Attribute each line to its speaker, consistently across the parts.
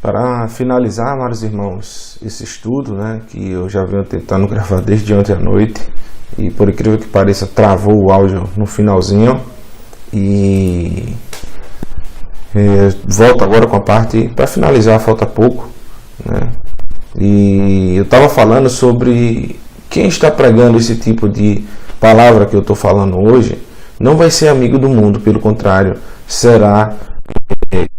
Speaker 1: Para finalizar, amados irmãos, esse estudo, né, que eu já venho tentando gravar desde ontem à noite, e por incrível que pareça travou o áudio no finalzinho, e volto agora com a parte, para finalizar falta pouco, né, e eu estava falando sobre quem está pregando esse tipo de palavra que eu estou falando hoje, não vai ser amigo do mundo, pelo contrário, será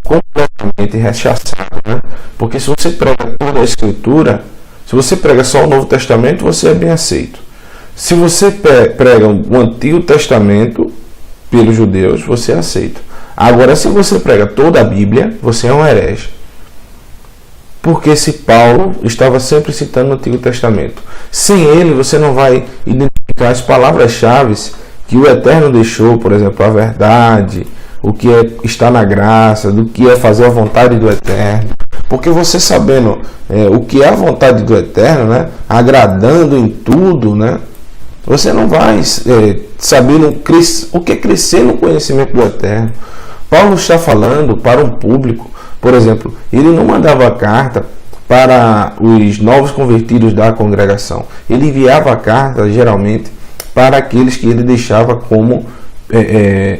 Speaker 1: completamente rechaçado, né? Porque se você prega toda a Escritura, se você prega só o Novo Testamento, você é bem aceito. Se você prega o Antigo Testamento pelos judeus, você é aceito. Agora, se você prega toda a Bíblia, você é um herege. Porque se Paulo estava sempre citando o Antigo Testamento, sem ele você não vai identificar as palavras-chave que o Eterno deixou, por exemplo, a verdade, o que é estar na graça, do que é fazer a vontade do Eterno. Porque você sabendo o que é a vontade do Eterno, né, agradando em tudo, né, você não vai saber o que é crescer no conhecimento do Eterno. Paulo está falando para um público, por exemplo, ele não mandava carta para os novos convertidos da congregação. Ele enviava a carta, geralmente, para aqueles que ele deixava como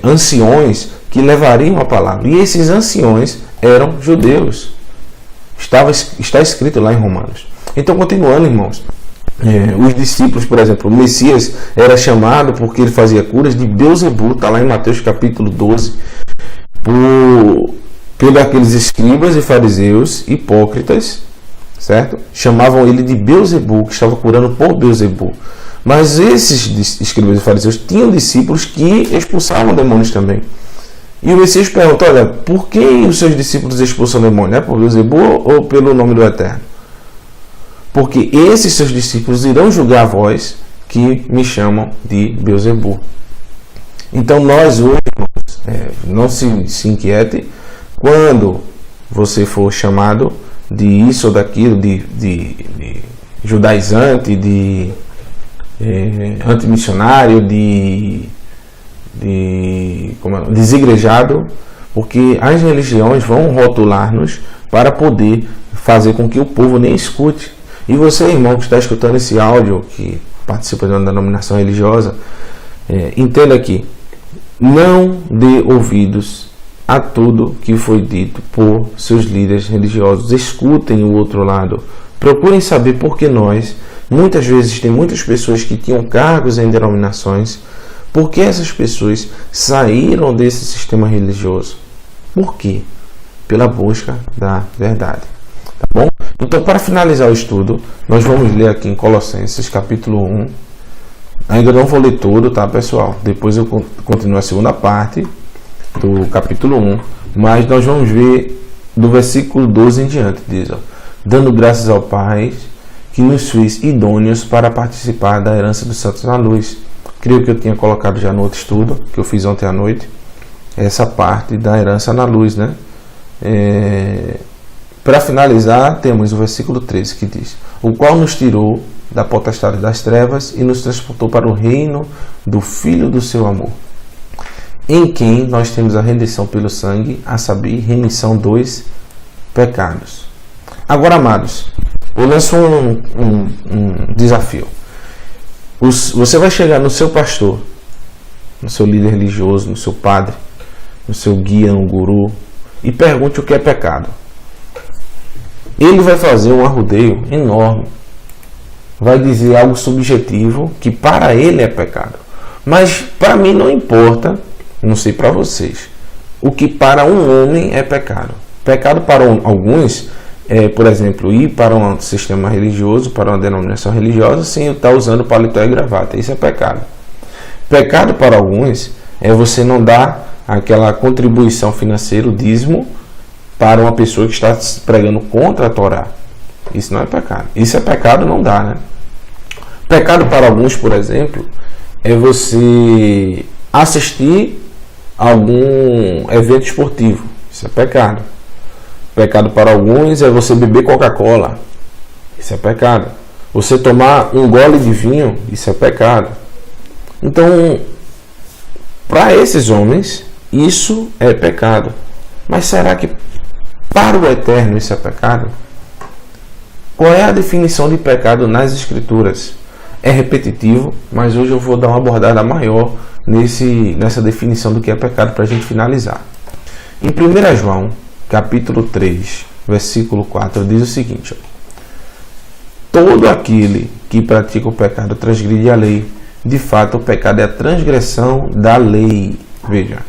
Speaker 1: anciões que levariam a palavra. E esses anciões eram judeus. Está escrito lá em Romanos. Então, continuando, irmãos, os discípulos, por exemplo, o Messias era chamado porque ele fazia curas de Beelzebul, está lá em Mateus capítulo 12, pelos aqueles escribas e fariseus hipócritas, certo? Chamavam ele de Beelzebul, que estava curando por Beelzebul. Mas esses escribas e fariseus tinham discípulos que expulsavam demônios também. E o Messias pergunta: olha, por que os seus discípulos expulsam demônios? É por Beelzebul ou pelo nome do Eterno? Porque esses seus discípulos irão julgar a vós que me chamam de Beelzebul. Então nós hoje, irmãos, não se inquiete quando você for chamado de isso ou daquilo, de judaizante, de antimissionário, de desigrejado, porque as religiões vão rotular-nos para poder fazer com que o povo nem escute. E você, irmão, que está escutando esse áudio, que participa de uma denominação religiosa, entenda que não dê ouvidos a tudo que foi dito por seus líderes religiosos. Escutem o outro lado. Procurem saber por que muitas vezes tem muitas pessoas que tinham cargos em denominações, porque essas pessoas saíram desse sistema religioso. Por quê? Pela busca da verdade. Tá bom? Então, para finalizar o estudo, nós vamos ler aqui em Colossenses capítulo 1. Ainda não vou ler todo, tá, pessoal? Depois eu continuo a segunda parte do capítulo 1, mas nós vamos ver do versículo 12 em diante. Diz, dando graças ao Pai que nos fez idôneos para participar da herança dos santos na luz. Creio que eu tinha colocado já no outro estudo, que eu fiz ontem à noite, essa parte da herança na luz, né? Para finalizar, temos o versículo 13 que diz: o qual nos tirou da potestade das trevas e nos transportou para o reino do Filho do seu amor, em quem nós temos a redenção pelo sangue, a saber, remissão dos pecados. Agora, amados, eu lanço um desafio. Você vai chegar no seu pastor, no seu líder religioso, no seu padre, no seu guia, no guru, e pergunte o que é pecado. Ele vai fazer um arrodeio enorme. Vai dizer algo subjetivo que para ele é pecado. Mas para mim não importa, não sei para vocês, o que para um homem é pecado. Pecado para alguns por exemplo, ir para um sistema religioso, para uma denominação religiosa, sem estar usando paletó e gravata. Isso é pecado. Pecado para alguns é você não dar aquela contribuição financeira, o dízimo, para uma pessoa que está pregando contra a Torá. Isso não é pecado. Isso é pecado, não dá, né? Pecado para alguns, por exemplo, é você assistir a algum evento esportivo. Isso é pecado. Pecado para alguns é você beber Coca-Cola. Isso é pecado. Você tomar um gole de vinho. Isso é pecado. Então, para esses homens, isso é pecado. Mas será que para o Eterno isso é pecado? Qual é a definição de pecado nas Escrituras? É repetitivo, mas hoje eu vou dar uma abordada maior nessa definição do que é pecado para a gente finalizar. Em 1 João, capítulo 3, versículo 4, diz o seguinte: todo aquele que pratica o pecado transgride a lei. De fato, o pecado é a transgressão da lei. Veja.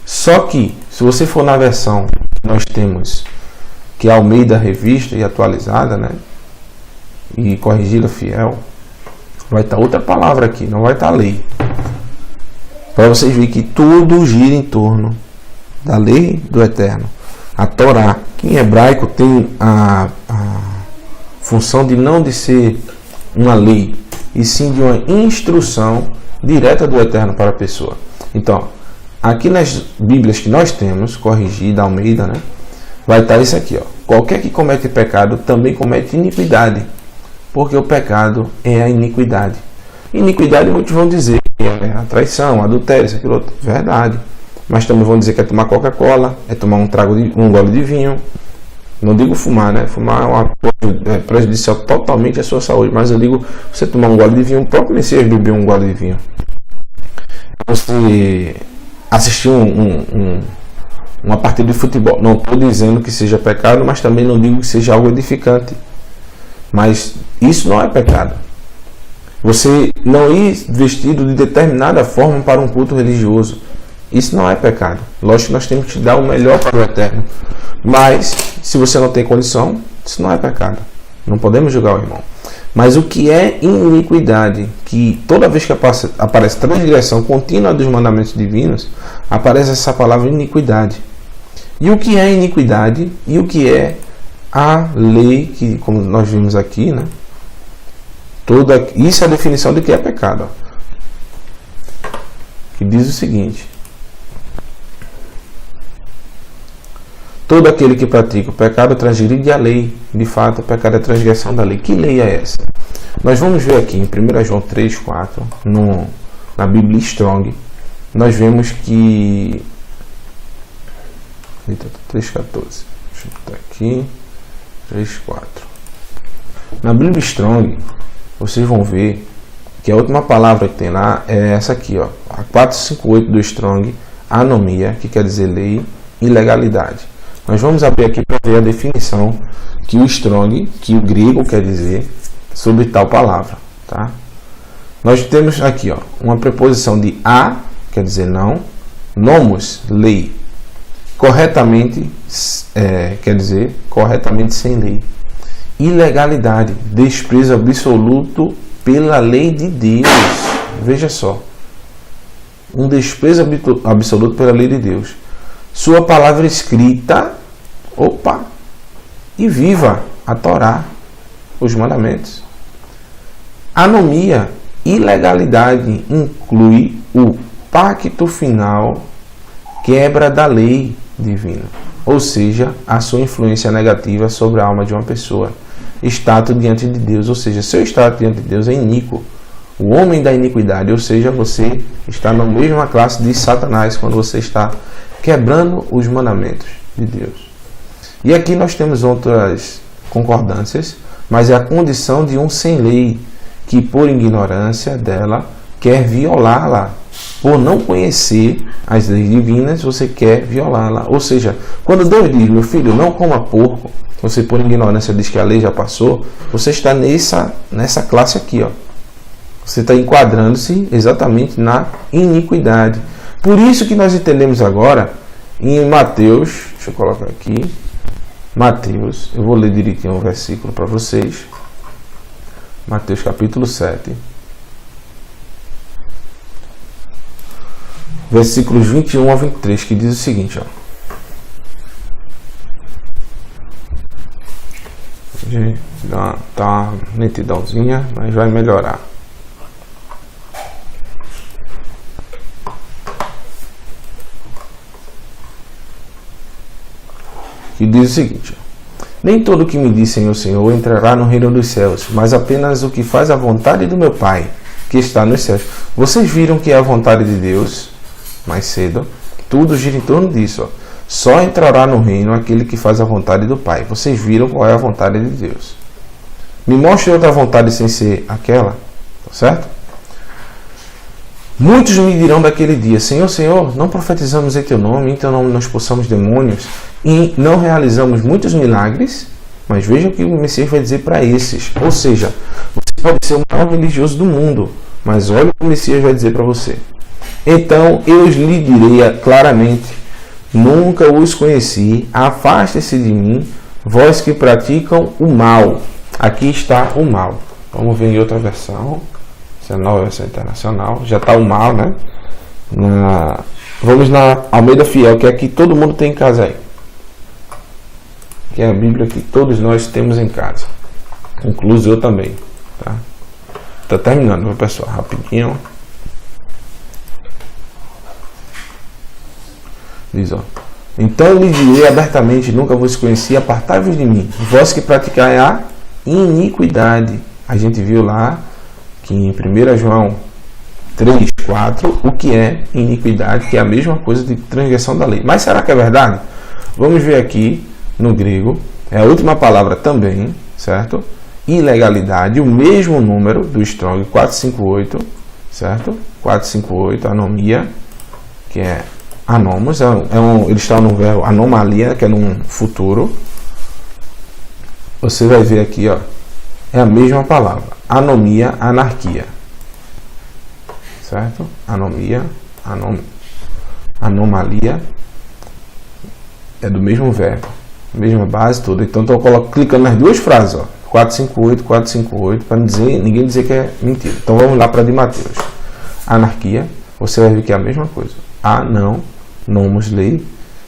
Speaker 1: Só que, se você for na versão que nós temos, que é Almeida Revista e atualizada, né? E corrigida fiel, vai estar outra palavra aqui, não vai estar lei. Para vocês verem que tudo gira em torno da lei do Eterno. A Torá, que em hebraico tem a função de ser uma lei, e sim de uma instrução direta do Eterno para a pessoa. Então, aqui nas Bíblias que nós temos, corrigida, Almeida, né, vai estar isso aqui, ó. Qualquer que comete pecado também comete iniquidade, porque o pecado é a iniquidade. Iniquidade, muitos vão dizer que é a traição, adultério, isso, aquilo outro. Verdade. Mas também vão dizer que é tomar Coca-Cola, é tomar um gole de vinho. Não digo fumar, né? Fumar é uma coisa prejudicial totalmente à sua saúde. Mas eu digo, você tomar um gole de vinho, o próprio Messias bebeu um gole de vinho. Você assistir uma partida de futebol. Não estou dizendo que seja pecado, mas também não digo que seja algo edificante. Mas isso não é pecado. Você não ir vestido de determinada forma para um culto religioso, isso não é pecado. Lógico que nós temos que dar o melhor para o Eterno. Mas, se você não tem condição, isso não é pecado. Não podemos julgar o irmão. Mas o que é iniquidade, que toda vez que aparece transgressão contínua dos mandamentos divinos, aparece essa palavra iniquidade. E o que é iniquidade e o que é a lei, que como nós vimos aqui, né? Isso é a definição de que é pecado. Que diz o seguinte: todo aquele que pratica o pecado transgride a lei. De fato, o pecado é a transgressão da lei. Que lei é essa? Nós vamos ver aqui em 1 João 3, 4, na Bíblia Strong, nós vemos que... 3,14. Deixa eu botar aqui. 3, 4. Na Bíblia Strong, vocês vão ver que a última palavra que tem lá é essa aqui, ó, a 458 do Strong, anomia, que quer dizer lei, e legalidade. Nós vamos abrir aqui para ver a definição que o Strong, que o grego quer dizer, sobre tal palavra, tá? Nós temos aqui, ó, uma preposição de a, quer dizer não, nomos, lei, corretamente, quer dizer corretamente sem lei. Ilegalidade, desprezo absoluto pela lei de Deus. Veja só, um desprezo absoluto pela lei de Deus. Sua palavra escrita, e viva a Torá, os mandamentos. Anomia, ilegalidade, inclui o pacto final, quebra da lei divina, ou seja, a sua influência negativa sobre a alma de uma pessoa. Status diante de Deus, ou seja, seu status diante de Deus é iníquo. O homem da iniquidade, ou seja, você está na mesma classe de Satanás quando você está quebrando os mandamentos de Deus. E aqui nós temos outras concordâncias, mas é a condição de um sem lei, que por ignorância dela quer violá-la. Por não conhecer as leis divinas, você quer violá-la. Ou seja, quando Deus diz, meu filho, não coma porco, você por ignorância diz que a lei já passou, você está nessa classe aqui, ó. Você está enquadrando-se exatamente na iniquidade. Por isso que nós entendemos agora em Mateus, deixa eu colocar aqui, Mateus, eu vou ler direitinho o versículo para vocês. Mateus capítulo 7. Versículos 21 a 23, que diz o seguinte, ó. Tá uma nitidãozinha, mas vai melhorar. Que diz o seguinte: nem todo que me diz Senhor, Senhor entrará no reino dos céus, mas apenas o que faz a vontade do meu Pai, que está nos céus. Vocês viram que é a vontade de Deus, mais cedo, tudo gira em torno disso, ó. Só entrará no reino aquele que faz a vontade do Pai. Vocês viram qual é a vontade de Deus. Me mostre outra vontade sem ser aquela, tá certo? Muitos me dirão daquele dia: Senhor, Senhor, não profetizamos em teu nome não expulsamos demônios e não realizamos muitos milagres? Mas veja o que o Messias vai dizer para esses. Ou seja, você pode ser o maior religioso do mundo, mas olha o que o Messias vai dizer para você. Então eu lhe direi claramente: nunca os conheci, afaste-se de mim, vós que praticam o mal. Aqui está o mal. Vamos ver em outra versão. Essa é a nova versão internacional. Já está o mal, né? Vamos na Almeida Fiel, que é a que todo mundo tem em casa aí. Que é a Bíblia que todos nós temos em casa. Incluso eu também. Tá terminando, meu pessoal. Rapidinho. Diz, ó. Então lhe direi abertamente: nunca vos conheci, apartai-vos de mim, vós que praticai a iniquidade. A gente viu lá que em 1 João 3, 4, o que é iniquidade, que é a mesma coisa de transgressão da lei. Mas será que é verdade? Vamos ver aqui no grego, é a última palavra também, certo? Ilegalidade, o mesmo número do Strong 458, certo? 458, anomia, que é anomos, ele está no verbo anomalia, que é num futuro. Você vai ver aqui, ó, é a mesma palavra, anomia, anarquia, certo? Anomia, anomalia, é do mesmo verbo, mesma base toda. Então estou clicando nas duas frases, ó, 458, 458, para ninguém dizer que é mentira. Então vamos lá para de Mateus. Anarquia, você vai ver que é a mesma coisa. Nomos, lei,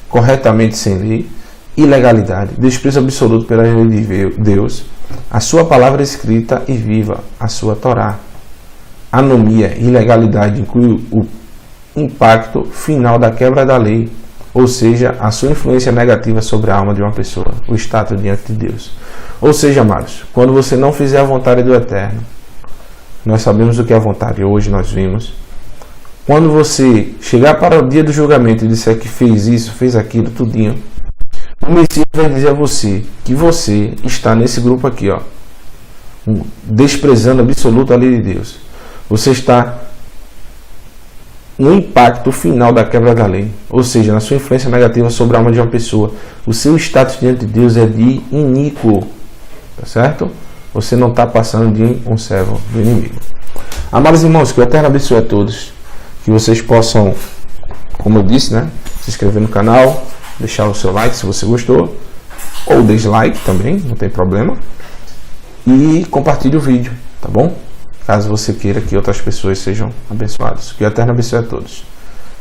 Speaker 1: corretamente sem lei, ilegalidade, desprezo absoluto pela lei de Deus, a sua palavra escrita e viva, a sua Torá. Anomia, ilegalidade, inclui o impacto final da quebra da lei, ou seja, a sua influência negativa sobre a alma de uma pessoa, o status diante de Deus. Ou seja, amados, quando você não fizer a vontade do Eterno, nós sabemos o que é a vontade, hoje nós vimos. Quando você chegar para o dia do julgamento e disser que fez isso, fez aquilo, tudinho, o Messias vai dizer a você que você está nesse grupo aqui, ó, desprezando absoluto a lei de Deus. Você está no impacto final da quebra da lei, ou seja, na sua influência negativa sobre a alma de uma pessoa. O seu status diante de Deus é de iníquo, tá certo? Você não está passando de um servo do inimigo. Amados irmãos, que o Eterno abençoe a todos, que vocês possam, como eu disse, né, se inscrever no canal, deixar o seu like se você gostou, ou dislike também, não tem problema, e compartilhe o vídeo, tá bom? Caso você queira que outras pessoas sejam abençoadas. Que o Eterno abençoe a todos.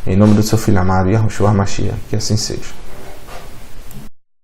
Speaker 1: Em nome do seu Filho amado, Yahushua HaMashiach, que assim seja.